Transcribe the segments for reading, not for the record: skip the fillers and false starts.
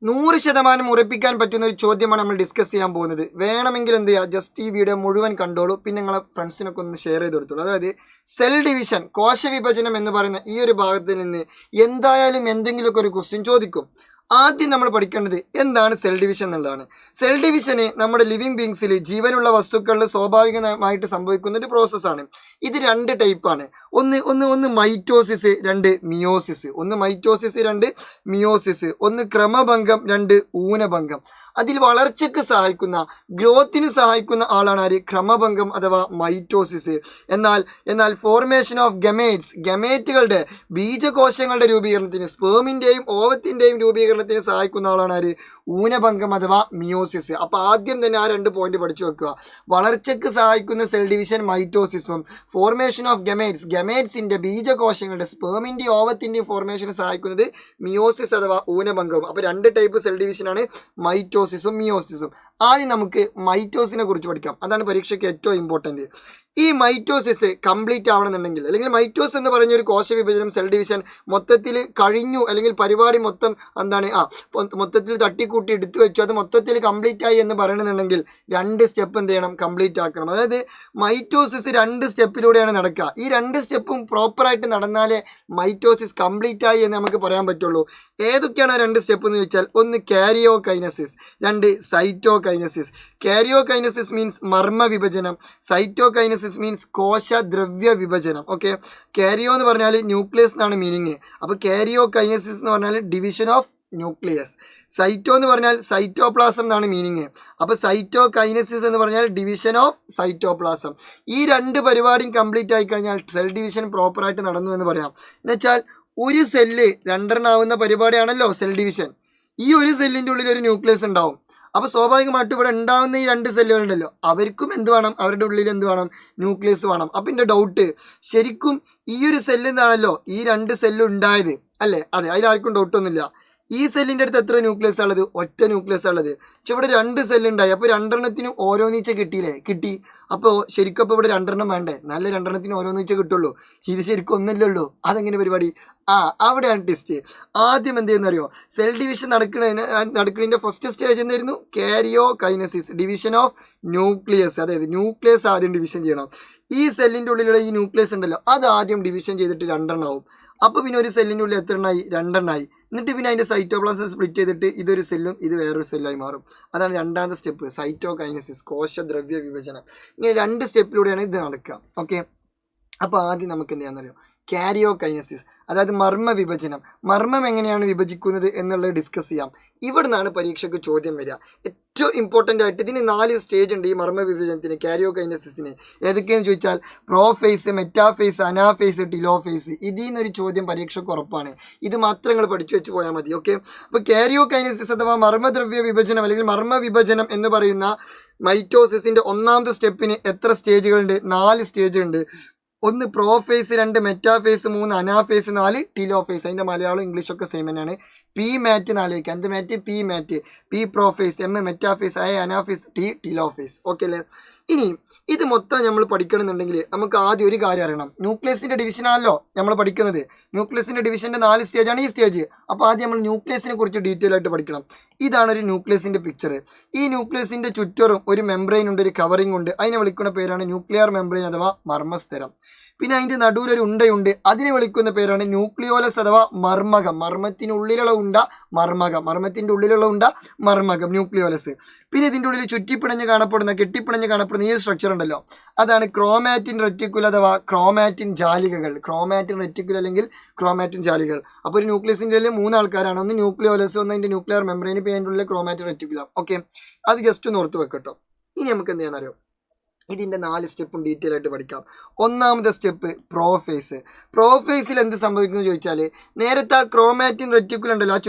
100% ഉറപ്പിക്കാൻ പറ്റുന്ന ഒരു ചോദ്യമാണ് നമ്മൾ ഡിസ്കസ് ചെയ്യാൻ പോകുന്നത്. വേണമെങ്കിൽ എന്ത് ചെയ്യുക, ജസ്റ്റ് ഈ വീഡിയോ മുഴുവൻ കണ്ടോളൂ, പിന്നെ നിങ്ങളെ ഫ്രണ്ട്സിനൊക്കെ ഒന്ന് ഷെയർ ചെയ്ത് കൊടുത്തോളൂ. അതായത് സെൽ ഡിവിഷൻ, കോശവിഭജനം എന്ന് പറയുന്ന ഈ ഒരു ഭാഗത്തിൽ നിന്ന് എന്തായാലും എന്തെങ്കിലുമൊക്കെ ഒരു ക്വസ്റ്റ്യൻ ചോദിക്കും. ആദ്യം നമ്മൾ പഠിക്കേണ്ടത് എന്താണ് സെൽ ഡിവിഷൻ എന്നുള്ളതാണ്. സെൽ ഡിവിഷന് നമ്മുടെ ലിവിങ് ബീങ്സിൽ, ജീവനുള്ള വസ്തുക്കളിൽ സ്വാഭാവികമായിട്ട് സംഭവിക്കുന്ന ഒരു പ്രോസസ്സാണ്. ഇത് 2 ടൈപ്പാണ്. ഒന്ന് മൈറ്റോസിസ്, 2 മിയോസിസ്. ഒന്ന് മൈറ്റോസിസ്, 2 മിയോസിസ്. ഒന്ന് ക്രമഭംഗം, 2 ഊനഭംഗം. അതിൽ വളർച്ചയ്ക്ക് സഹായിക്കുന്ന, ഗ്രോത്തിന് സഹായിക്കുന്ന ആളാണ് ആര്? ക്രമഭംഗം അഥവാ മൈറ്റോസിസ്. എന്നാൽ ഫോർമേഷൻ ഓഫ് ഗമേറ്റുകളുടെ, ബീജകോശങ്ങളുടെ രൂപീകരണത്തിന്, സ്പേമിൻ്റെയും ഓവത്തിൻ്റെയും രൂപീകരണത്തിന് സഹായിക്കുന്ന ആളാണ് ആര്? ഊനഭംഗം അഥവാ മിയോസിസ്. അപ്പോൾ ആദ്യം തന്നെ ആ 2 പോയിന്റ് പഠിച്ചു വെക്കുക. വളർച്ചയ്ക്ക് സഹായിക്കുന്ന സെൽ ഡിവിഷൻ മൈറ്റോസിസും, ഫോർമേഷൻ ഓഫ് ഗമേറ്റ്സിന്റെ, ബീജകോശങ്ങളുടെ, സ്പേമിൻ്റെയും ഓവത്തിൻ്റെയും ഫോർമേഷന് സഹായിക്കുന്നത് മിയോസിസ് അഥവാ ഊനഭംഗവും. അപ്പോൾ 2 ടൈപ്പ് സെൽ ഡിവിഷനാണ്, മൈറ്റോസിസും മിയോസിസും. ആദ്യം നമുക്ക് മൈറ്റോസിനെ കുറിച്ച് പഠിക്കാം. അതാണ് പരീക്ഷയ്ക്ക് ഏറ്റവും ഇമ്പോർട്ടൻറ്റ്. ഈ മൈറ്റോസിസ് കംപ്ലീറ്റ് ആവണമെന്നുണ്ടെങ്കിൽ, അല്ലെങ്കിൽ മൈറ്റോസ് എന്ന് പറഞ്ഞ ഒരു കോശവിഭജനം, സെൽ ഡിവിഷൻ മൊത്തത്തിൽ കഴിഞ്ഞു, അല്ലെങ്കിൽ പരിപാടി മൊത്തം എന്താണ് മൊത്തത്തിൽ തട്ടിക്കൂട്ടി എടുത്തു വെച്ചു, അത് മൊത്തത്തിൽ കംപ്ലീറ്റ് ആയി എന്ന് പറയണമെന്നുണ്ടെങ്കിൽ 2 സ്റ്റെപ്പ് എന്ത് ചെയ്യണം? കംപ്ലീറ്റ് ആക്കണം. അതായത് മൈറ്റോസിസ് 2 സ്റ്റെപ്പിലൂടെയാണ് നടക്കുക. ഈ 2 സ്റ്റെപ്പും പ്രോപ്പറായിട്ട് നടന്നാലേ മൈറ്റോസിസ് കംപ്ലീറ്റ് ആയി എന്ന് നമുക്ക് പറയാൻ പറ്റുള്ളൂ. ഏതൊക്കെയാണ് 2 സ്റ്റെപ്പ് എന്ന് വെച്ചാൽ, ഒന്ന് കാരിയോകൈനസിസ്, 2 സൈറ്റോകൈനസിസ്. കാരിയോകൈനസിസ് മീൻസ് മർമ്മ വിഭജനം, സൈറ്റോകൈനസിസ് മീൻസ് കോശദ്രവ്യ വിഭജനം. ഓക്കെ, കാരിയോ എന്ന് പറഞ്ഞാൽ ന്യൂക്ലിയസ് എന്നാണ് മീനിങ്. അപ്പോൾ കാരിയോകൈനസിസ് എന്ന് പറഞ്ഞാൽ ഡിവിഷൻ ഓഫ് ന്യൂക്ലിയസ്. സൈറ്റോ എന്ന് പറഞ്ഞാൽ സൈറ്റോപ്ലാസം എന്നാണ് മീനിങ്. അപ്പോൾ സൈറ്റോകൈനസിസ് എന്ന് പറഞ്ഞാൽ ഡിവിഷൻ ഓഫ് സൈറ്റോപ്ലാസം. ഈ 2 പരിപാടിയും കംപ്ലീറ്റ് ആയി കഴിഞ്ഞാൽ സെൽ ഡിവിഷൻ പ്രോപ്പറായിട്ട് നടന്നു എന്ന് പറയാം. എന്നുവെച്ചാൽ ഒരു സെല്ല് 2 ആവുന്ന പരിപാടിയാണല്ലോ സെൽ ഡിവിഷൻ. ഈ ഒരു സെല്ലിൻ്റെ ഉള്ളിൽ ഒരു ന്യൂക്ലിയസ് ഉണ്ടാവും. അപ്പോൾ സ്വാഭാവികമായിട്ടും ഇവിടെ ഉണ്ടാകുന്ന ഈ 2 സെല്ലുകളുണ്ടല്ലോ, അവർക്കും എന്ത് വേണം? അവരുടെ ഉള്ളിൽ എന്ത് വേണം? ന്യൂക്ലിയസ് വേണം. അപ്പം എൻ്റെ ഡൗട്ട്, ശരിക്കും ഈ ഒരു സെല്ലിൽ നിന്നാണല്ലോ ഈ 2 സെല്ല് ഉണ്ടായത് അല്ലേ? അതെ, അതിലാർക്കും ഡൗട്ടൊന്നുമില്ല. ഈ സെല്ലിൻ്റെ അടുത്ത് എത്ര ന്യൂക്ലിയസ് ഉള്ളത്? ഒറ്റ ന്യൂക്ലിയസ് ഉള്ളത്. പക്ഷെ ഇവിടെ 2 സെല്ലുണ്ടായി. അപ്പോൾ 2 ഓരോന്നീച്ച കിട്ടിയില്ലേ? കിട്ടി. അപ്പോൾ ശരിക്കും അപ്പോൾ ഇവിടെ 2 വേണ്ടേ? നല്ല 2 ഓരോന്നീച്ച കിട്ടുള്ളൂ. ഇത് ശരിക്കും ഒന്നുമില്ലല്ലോ. അതെങ്ങനെ പരിപാടി? അവിടെയാണ് ടെസ്റ്റ്. ആദ്യം എന്ത് ചെയ്യുന്നറിയോ? സെൽ ഡിവിഷൻ നടക്കുന്നതിൻ്റെ ഫസ്റ്റ് സ്റ്റേജ് എന്തായിരുന്നു? കാരിയോകൈനസിസ്, ഡിവിഷൻ ഓഫ് ന്യൂക്ലിയസ്. അതായത് ന്യൂക്ലിയസ് ആദ്യം ഡിവിഷൻ ചെയ്യണം. ഈ സെല്ലിൻ്റെ ഉള്ളിലുള്ള ഈ ന്യൂക്ലിയസ് ഉണ്ടല്ലോ, അത് ആദ്യം ഡിവിഷൻ ചെയ്തിട്ട് 2 ആവും. അപ്പോൾ പിന്നെ ഒരു സെല്ലിൻ്റെ ഉള്ളിൽ എത്ര എണ്ണമായി? 2 ആയി. എന്നിട്ട് പിന്നെ അതിൻ്റെ സൈറ്റോപ്ലാസം സ്പ്ലിറ്റ് ചെയ്തിട്ട് ഇതൊരു സെല്ലും ഇത് വേറൊരു സെല്ലായി മാറും. അതാണ് 2ാമത്തെ സ്റ്റെപ്പ്, സൈറ്റോകൈനസിസ്, കോശദ്രവ്യ വിഭജനം. ഇങ്ങനെ 2 സ്റ്റെപ്പിലൂടെയാണ് ഇത് നടക്കുക. ഓക്കെ, അപ്പോൾ ആദ്യം നമുക്ക് എന്ത് ചെയ്യാമെന്നറിയോ? കാരിയോകൈനസിസ്, അതായത് മർമ്മ വിഭജനം. മർമ്മം എങ്ങനെയാണ് വിഭജിക്കുന്നത് എന്നുള്ളത് ഡിസ്കസ് ചെയ്യാം. ഇവിടെ നിന്നാണ് പരീക്ഷയ്ക്ക് ചോദ്യം വരിക. ഏറ്റവും ഇമ്പോർട്ടൻ്റ് ആയിട്ട് ഇതിന് 4 സ്റ്റേജ് ഉണ്ട് ഈ മർമ്മ വിഭജനത്തിന്, കാരിയോകൈനസിസിന്. ഏതൊക്കെയാണെന്ന് ചോദിച്ചാൽ പ്രോഫേസ്, മെറ്റാഫേസ്, അനാഫേസ്, ടിലോഫേസ്. ഇതിൽ നിന്നൊരു ചോദ്യം പരീക്ഷയ്ക്ക് ഉറപ്പാണ്. ഇത് മാത്രം നിങ്ങൾ പഠിച്ചു വെച്ച് പോയാൽ മതി. ഓക്കെ, അപ്പോൾ കാരിയോകൈനസിസ് അഥവാ മർമ്മദ്രവ്യ വിഭജനം അല്ലെങ്കിൽ മർമ്മ വിഭജനം എന്ന് പറയുന്ന മൈറ്റോസിസിൻ്റെ 1ാമത്തെ സ്റ്റെപ്പിന് എത്ര സ്റ്റേജുകളുണ്ട്? 4 സ്റ്റേജ് ഉണ്ട്. ഒന്ന് പ്രോഫേസ്, 2 മെറ്റാഫേസ്, 3 അനാഫേസ്, 4 ടിലോഫേസ്. അതിൻ്റെ മലയാളം ഇംഗ്ലീഷൊക്കെ സെയിം തന്നെയാണ്. പി മാറ്റ് 4 വയ്ക്കുക. എന്ത് mat? P mat. P prophase, M metaphase, I anaphase, T telophase. Okay അല്ലേ? ഇനി ഇത് മൊത്തം നമ്മൾ പഠിക്കണമെന്നുണ്ടെങ്കിൽ നമുക്ക് ആദ്യം ഒരു കാര്യം അറിയണം. ന്യൂക്ലിയസിൻ്റെ ഡിവിഷനാണല്ലോ നമ്മൾ പഠിക്കുന്നത്. ന്യൂക്ലിയസിൻ്റെ ഡിവിഷൻ്റെ 4 സ്റ്റേജാണ് ഈ സ്റ്റേജ്. അപ്പോൾ ആദ്യം നമ്മൾ ന്യൂക്ലിയസിനെ കുറിച്ച് ഡീറ്റെയിൽ ആയിട്ട് പഠിക്കണം. ഇതാണ് ഒരു ന്യൂക്ലിയസിൻ്റെ പിക്ചർ. ഈ ന്യൂക്ലിയസിൻ്റെ ചുറ്ററും ഒരു മെംബ്രെയിൻ ഉണ്ട്, ഒരു കവറിംഗ് ഉണ്ട്. അതിനെ വിളിക്കുന്ന പേരാണ് ന്യൂക്ലിയർ മെംബ്രെയിൻ അഥവാ മർമ്മസ്തരം. പിന്നെ അതിൻ്റെ നടുവിലൊരു ഉണ്ടയുണ്ട്, അതിനെ വിളിക്കുന്ന പേരാണ് ന്യൂക്ലിയോലസ് അഥവാ മർമ്മകം. മർമ്മത്തിനുള്ളിലുള്ള ഉണ്ട മർമ്മകം, മർമ്മത്തിൻ്റെ ഉള്ളിലുള്ള ഉണ്ട മർമ്മകം, ന്യൂക്ലിയോലസ്. പിന്നെ ഇതിൻ്റെ ഉള്ളിൽ കെട്ടിപ്പിണഞ്ഞ് കാണപ്പെടുന്ന ഈ സ്ട്രക്ചർ ഉണ്ടല്ലോ, അതാണ് ക്രോമാറ്റിൻ റെറ്റിക്കുല അഥവാ ക്രോമാറ്റിൻ ജാലികകൾ. ക്രോമാറ്റിൻ റെറ്റിക്കുല അല്ലെങ്കിൽ ക്രോമാറ്റിൻ ജാലികൾ. അപ്പോൾ ഒരു ന്യൂക്ലിയസിൻ്റെ ഉള്ളിൽ 3 ആൾക്കാരാണ്. ഒന്ന് ന്യൂക്ലിയോലസ്, ഒന്ന് അതിൻ്റെ ന്യൂക്ലിയർ മെംബ്രെയിൻ, പിന്നെ അതിൻ്റെ ഉള്ളിൽ ക്രോമാറ്റിൻ റെറ്റിക്കുല. ഓക്കെ, അത് ജസ്റ്റ് ഒന്ന് ഓർത്ത് വെക്കട്ടോ. ഇനി നമുക്ക് എന്ത് ചെയ്യാന്നറിയോ? ഇതിൻ്റെ 4 സ്റ്റെപ്പും ഡീറ്റെയിൽ ആയിട്ട് പഠിക്കാം. 1ാമത്തെ സ്റ്റെപ്പ് പ്രോഫേസ്. പ്രോഫേസിൽ എന്ത് സംഭവിക്കുന്നു ചോദിച്ചാൽ, നേരത്തെ ആ ക്രോമാറ്റിൻ റെറ്റിക്കുല ഉണ്ടല്ലോ, ആ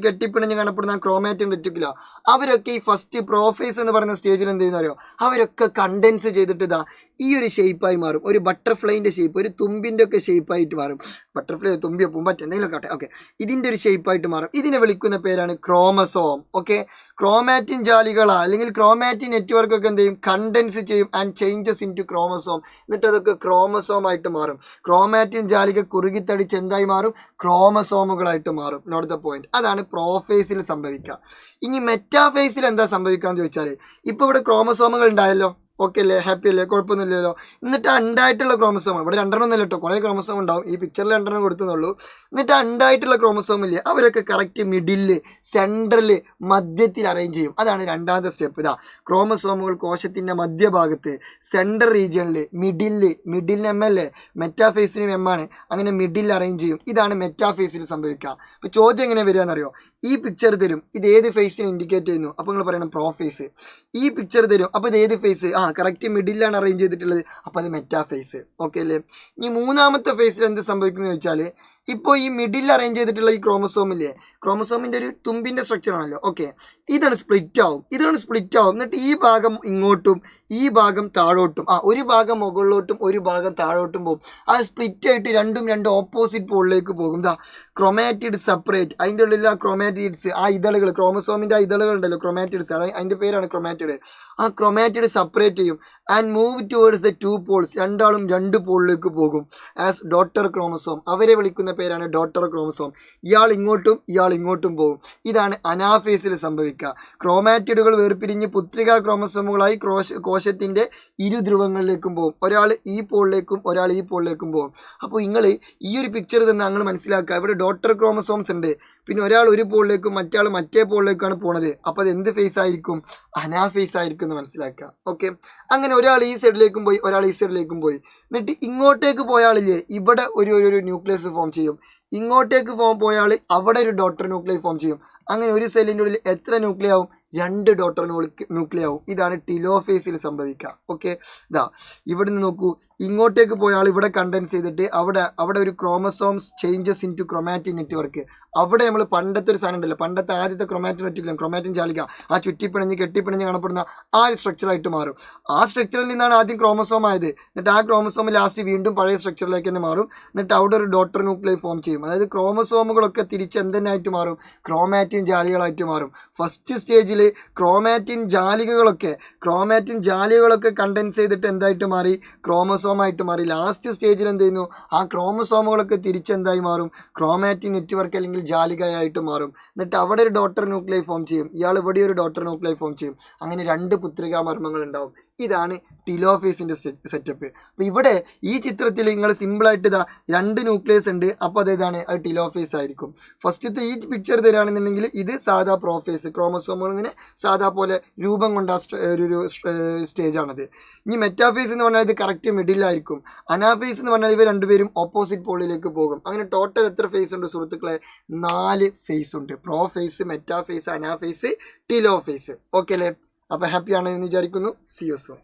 കെട്ടിപ്പിണഞ്ഞ് കാണപ്പെടുന്ന ആ ക്രോമാറ്റിൻ റെറ്റിക്കുല, അവരൊക്കെ ഈ ഫസ്റ്റ് പ്രോഫേസ് എന്ന് പറയുന്ന സ്റ്റേജിൽ എന്ത് ചെയ്യുന്നറിയോ? അവരൊക്കെ കണ്ടൻസ് ചെയ്തിട്ട് ഈ ഒരു ഷേപ്പായി മാറും. ഒരു ബട്ടർഫ്ലൈൻ്റെ ഷേപ്പ്, ഒരു തുമ്പിൻ്റെ ഒക്കെ ഷേപ്പായിട്ട് മാറും. ബട്ടർഫ്ലൈ തുമ്പിയോ പൂമ്പാറ്റ എന്തെങ്കിലും ആട്ടെ. ഓക്കെ, ഇതിൻ്റെ ഒരു ഷേപ്പായിട്ട് മാറും. ഇതിനെ വിളിക്കുന്ന പേരാണ് ക്രോമസോം. ഓക്കെ, ക്രോമാറ്റിൻ ജാലികള അല്ലെങ്കിൽ ക്രോമാറ്റിൻ നെറ്റ്വർക്ക് ഒക്കെ എന്ത് ചെയ്യും, കണ്ടൻസ് ചെയ്യും and changes into chromosome. എന്നിട്ട് അതൊക്കെ ക്രോമസോം ആയിട്ട് മാറും. ക്രോമാറ്റിൻ ജാലിക കുറുകിത്തടിച്ച് എന്തായി മാറും, ക്രോമസോമുകളായിട്ട് മാറും. Note the point. അതാണ് പ്രോഫേസിൽ സംഭവിക്കുക. ഇനി മെറ്റാഫേസിൽ എന്താ സംഭവിക്കാന്ന് ചോദിച്ചാൽ, ഇപ്പോൾ ഇവിടെ ക്രോമസോമുകൾ ഉണ്ടായല്ലോ, ഓക്കെ അല്ലേ, ഹാപ്പി അല്ലേ, കുഴപ്പമൊന്നുമില്ലല്ലോ. എന്നിട്ട് ഉണ്ടായിട്ടുള്ള ക്രോമസോം, ഇവിടെ 2 ഒന്നല്ല കേട്ടോ, കുറേ ക്രോമസോം ഉണ്ടാവും, ഈ പിക്ചറിൽ 2 കൊടുത്തുന്നുള്ളൂ. എന്നിട്ട് ഉണ്ടായിട്ടുള്ള ക്രോമസോം ഇല്ലേ, അവരൊക്കെ കറക്റ്റ് മിഡില്, സെൻട്രല്, മധ്യത്തിൽ അറേഞ്ച് ചെയ്യും. അതാണ് രണ്ടാമത്തെ സ്റ്റെപ്പ്. ഇതാ ക്രോമസോമുകൾ കോശത്തിൻ്റെ മധ്യഭാഗത്ത്, സെൻട്രൽ റീജിയണിൽ, മിഡിലിന് എം അല്ലേ, മെറ്റാഫേസിനും എം ആണ്, അങ്ങനെ മിഡിൽ അറേഞ്ച് ചെയ്യും. ഇതാണ് മെറ്റാഫേസിൽ സംഭവിക്കുക. അപ്പോൾ ചോദ്യം എങ്ങനെ വരിക എന്നറിയോ, ഈ പിക്ചർ തരും, ഇത് ഏത് ഫേസിനെ ഇൻഡിക്കേറ്റ് ചെയ്യുന്നു, അപ്പോൾ നിങ്ങൾ പറയണം പ്രോഫേസ്. ഈ പിക്ചർ തരും, അപ്പോൾ ഇത് ഏത് ഫേസ്, കറക്റ്റ് മിഡിലാണ് അറേഞ്ച് ചെയ്തിട്ടുള്ളത്, അപ്പോൾ അത് മെറ്റാഫേസ്. ഓക്കെ അല്ലേ. ഇനി മൂന്നാമത്തെ ഫേസിൽ എന്ത് സംഭവിക്കുന്നു ചോദിച്ചാൽ, ഇപ്പോൾ ഈ മിഡിൽ അറേഞ്ച് ചെയ്തിട്ടുള്ള ഈ ക്രോമസോമില്ലേ, ക്രോമസോമിൻ്റെ ഒരു തുമ്പിൻ്റെ സ്ട്രക്ചർ ആണല്ലോ. ഓക്കെ, ഇതാണ് സ്പ്ലിറ്റ് ആവും. എന്നിട്ട് ഈ ഭാഗം ഇങ്ങോട്ടും ഈ ഭാഗം താഴോട്ടും, ഒരു ഭാഗം മുകളിലോട്ടും ഒരു ഭാഗം താഴോട്ടും പോകും. അത് സ്പ്ലിറ്റ് ആയിട്ട് രണ്ട് ഓപ്പോസിറ്റ് പോളിലേക്ക് പോകും. ക്രൊമാറ്റിഡ് സെപ്പറേറ്റ്, അതിൻ്റെ ഉള്ളിൽ ആ ക്രൊമാറ്റിഡ്സ്, ആ ഇതളുകൾ, ക്രോമസോമിൻ്റെ ആ ഇതളുകൾ ഉണ്ടല്ലോ, ക്രൊമാറ്റിഡ്സ്, അതിൻ്റെ പേരാണ് ക്രൊമാറ്റിഡ്. ആ ക്രൊമാറ്റിഡ് സെപ്പറേറ്റ് ചെയ്യും and move towards the 2 poles, രണ്ടാളും 2 പോളിലേക്ക് പോകും. ആസ് ഡോട്ടർ ക്രോമസോം, അവരെ വിളിക്കുന്ന പേരാണ് ഡോട്ടർ ക്രോമസോം. ഇയാൾ ഇങ്ങോട്ടും പോകും. ഇതാണ് അനാഫേസിൽ സംഭവിക്കുക. ക്രോമാറ്റിഡുകൾ വേർപിരിഞ്ഞ് പുത്രികാ ക്രോമസോമുകളായി കോശത്തിൻ്റെ ഇരുധ്രുവങ്ങളിലേക്കും പോകും. ഒരാൾ ഈ പോളിലേക്കും ഒരാൾ ഈ പോളിലേക്കും പോകും. അപ്പോൾ നിങ്ങൾ ഈ ഒരു പിക്ചർ തന്നെ നിങ്ങൾ മനസ്സിലാക്കുക, ഇവിടെ ഡോട്ടർ ക്രോമസോംസ് ഉണ്ട്, പിന്നെ ഒരാൾ ഒരു പോളിലേക്കും മറ്റേ മറ്റേ പോളിലേക്കാണ് പോണത്. അപ്പോൾ അത് എന്ത് ഫേസ് ആയിരിക്കും, അനാഫേസ് ആയിരിക്കും എന്ന് മനസ്സിലാക്കുക. ഓക്കെ, അങ്ങനെ ഒരാൾ ഈ സൈഡിലേക്കും പോയി, ഒരാൾ ഈ സൈഡിലേക്കും പോയി. എന്നിട്ട് ഇങ്ങോട്ടേക്ക് പോയാളില്ലേ, ഇവിടെ ഒരു ന്യൂക്ലിയസ് ഫോം ചെയ്യും. ഇങ്ങോട്ടേക്ക് പോയാൽ അവിടെ ഒരു ഡോട്ടർ ന്യൂക്ലിയസ് ഫോം ചെയ്യും. അങ്ങനെ ഒരു സെല്ലിൻ്റെ ഉള്ളിൽ എത്ര ന്യൂക്ലിയ ആവും, 2 ഡോട്ടർ ന്യൂക്ലിയ ആവും. ഇതാണ് ടിലോഫേസിൽ സംഭവിക്കുക. ഓക്കെ, ഇവിടെ നിന്ന് നോക്കൂ, ഇങ്ങോട്ടേക്ക് പോയാൽ ഇവിടെ കണ്ടൻസ് ചെയ്തിട്ട് അവിടെ ഒരു chromosomes changes into chromatin network. അവിടെ നമ്മൾ പണ്ടത്തെ ഒരു സാധനം ഉണ്ടല്ലോ, പണ്ടത്തെ ആദ്യത്തെ ക്രൊമാറ്റിൻ നെറ്റ്വർക്ക്, ക്രൊമാറ്റിൻ ജാലിക, ആ കെട്ടിപ്പിണഞ്ഞ് കാണപ്പെടുന്ന ആ ഒരു സ്ട്രക്ചറായിട്ട് മാറും. ആ സ്ട്രക്ചറിൽ നിന്നാണ് ആദ്യം ക്രോമസോം ആയത്. എന്നിട്ട് ആ ക്രോമസോം ലാസ്റ്റ് വീണ്ടും പഴയ സ്ട്രക്ചറിലേക്ക് തന്നെ മാറും. എന്നിട്ട് അവിടെ ഒരു ഡോട്ടർ ന്യൂക്ലിയ ഫോം ചെയ്യും. അതായത് ക്രോമസോമുകളൊക്കെ തിരിച്ച് എന്തെന്നായിട്ട് മാറും, ക്രോമാറ്റിൻ ജാലികളായിട്ട് മാറും. ഫസ്റ്റ് സ്റ്റേജിൽ ക്രോമാറ്റിൻ ജാലികളൊക്കെ കണ്ടൻസ് ചെയ്തിട്ട് എന്തായിട്ട് മാറി, ക്രോമസോമായിട്ട് മാറി. ലാസ്റ്റ് സ്റ്റേജിൽ എന്ത് ചെയ്യുന്നു, ആ ക്രോമസോമുകളൊക്കെ തിരിച്ചെന്തായി മാറും, ക്രോമാറ്റിൻ നെറ്റ്വർക്ക് അല്ലെങ്കിൽ ജാലികയായിട്ട് മാറും. എന്നിട്ട് അവിടെ ഒരു ഡോട്ടർ ന്യൂക്ലിയ ഫോം ചെയ്യും, ഇയാൾ ഇവിടെ ഒരു ഡോട്ടർ ന്യൂക്ലിയ ഫോം ചെയ്യും. അങ്ങനെ 2 പുത്രികാ മർമ്മങ്ങൾ ഉണ്ടാവും. ഇതാണ് ടിലോഫേസിൻ്റെ സെറ്റപ്പ്. അപ്പോൾ ഇവിടെ ഈ ചിത്രത്തിൽ നിങ്ങൾ സിമ്പിളായിട്ട് 2 ന്യൂക്ലിയസ് ഉണ്ട്, അപ്പോൾ അതേതാണ്, അത് ടിലോഫേസ് ആയിരിക്കും. ഫസ്റ്റത്തെ ഈ പിക്ചർ തരാണെന്നുണ്ടെങ്കിൽ ഇത് സാധാ പ്രോഫേസ്, ക്രോമസോമുകൾ ഇങ്ങനെ സാധാ പോലെ രൂപം കൊണ്ട ഒരു സ്റ്റേജാണത്. ഇനി മെറ്റാഫേസ് എന്ന് പറഞ്ഞാൽ ഇത് കറക്റ്റ് മിഡിലായിരിക്കും. അനാഫേസ് എന്ന് പറഞ്ഞാൽ ഇവർ 2 പേരും ഓപ്പോസിറ്റ് പോളിലേക്ക് പോകും. അങ്ങനെ ടോട്ടൽ എത്ര ഫേസ് ഉണ്ട് സുഹൃത്തുക്കളെ, 4 ഫേസ് ഉണ്ട്. Prophase, metaphase, anaphase, telophase. Okay അല്ലേ. അപ്പോൾ ഹാപ്പിയാണ് എന്ന് വിചാരിക്കുന്നു. C you soon.